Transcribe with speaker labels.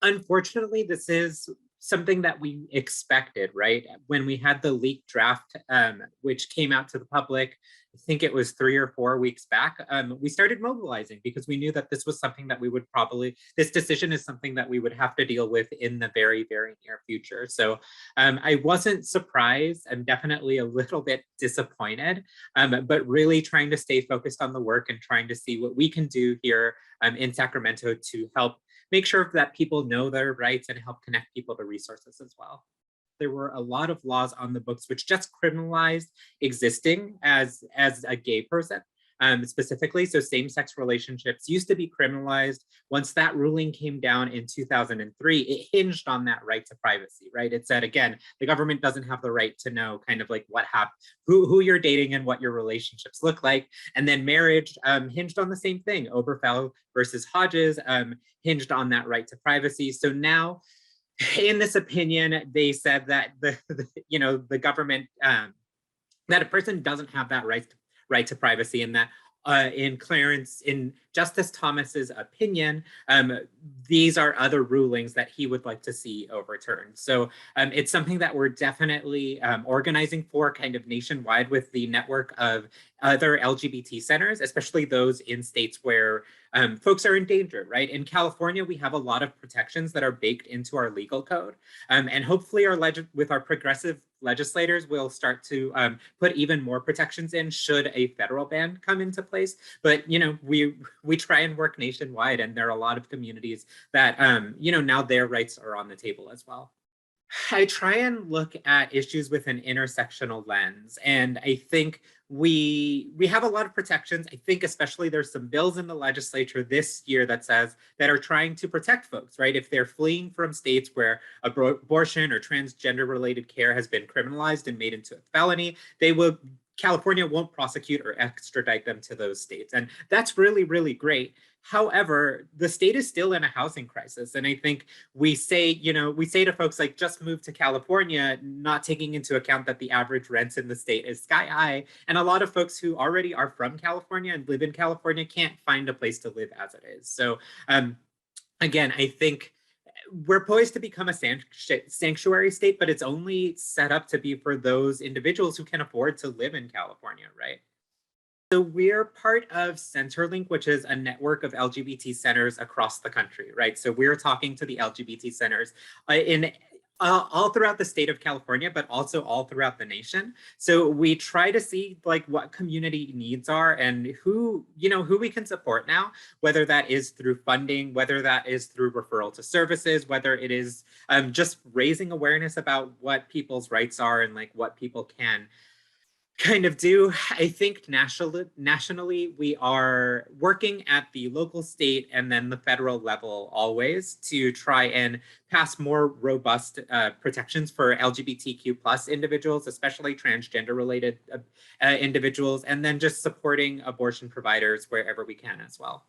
Speaker 1: Unfortunately, this is something that we expected, right? When we had the leaked draft, which came out to the public, I think it was 3 or 4 weeks back, we started mobilizing because we knew that this was something that we would probably, this decision is something that we would have to deal with in the very, very near future. So I wasn't surprised. I'm definitely a little bit disappointed, but really trying to stay focused on the work and trying to see what we can do here in Sacramento to help make sure that people know their rights and help connect people to resources as well. There were a lot of laws on the books which just criminalized existing as a gay person, specifically. So same-sex relationships used to be criminalized. Once that ruling came down in 2003, it hinged on that right to privacy, right? It said, again, the government doesn't have the right to know kind of like what happened, who you're dating and what your relationships look like. And then marriage hinged on the same thing. Oberfell versus Hodges hinged on that right to privacy. So now, in this opinion, they said that the government, that a person doesn't have that right to privacy, and that in Justice Thomas's opinion, these are other rulings that he would like to see overturned. So it's something that we're definitely organizing for kind of nationwide with the network of other LGBT centers, especially those in states where folks are in danger, right? In California, we have a lot of protections that are baked into our legal code. And hopefully with our progressive legislators, we'll start to put even more protections in should a federal ban come into place. But, we try and work nationwide, and there are a lot of communities that, now their rights are on the table as well. I try and look at issues with an intersectional lens, and I think we have a lot of protections. I think especially there's some bills in the legislature this year that are trying to protect folks, right? If they're fleeing from states where abortion or transgender related care has been criminalized and made into a felony, California won't prosecute or extradite them to those states. And that's really, really great. However, the state is still in a housing crisis. And I think we say to folks like, just move to California, not taking into account that the average rents in the state is sky high. And a lot of folks who already are from California and live in California can't find a place to live as it is. So again, I think we're poised to become a sanctuary state, but it's only set up to be for those individuals who can afford to live in California, right? So we're part of Centerlink, which is a network of LGBT centers across the country, right? So we're talking to the LGBT centers in all throughout the state of California, but also all throughout the nation. So we try to see like what community needs are and who we can support now, whether that is through funding, whether that is through referral to services, whether it is just raising awareness about what people's rights are and like what people can kind of do. I think nationally, we are working at the local, state, and then the federal level always to try and pass more robust protections for LGBTQ plus individuals, especially transgender related individuals, and then just supporting abortion providers wherever we can as well.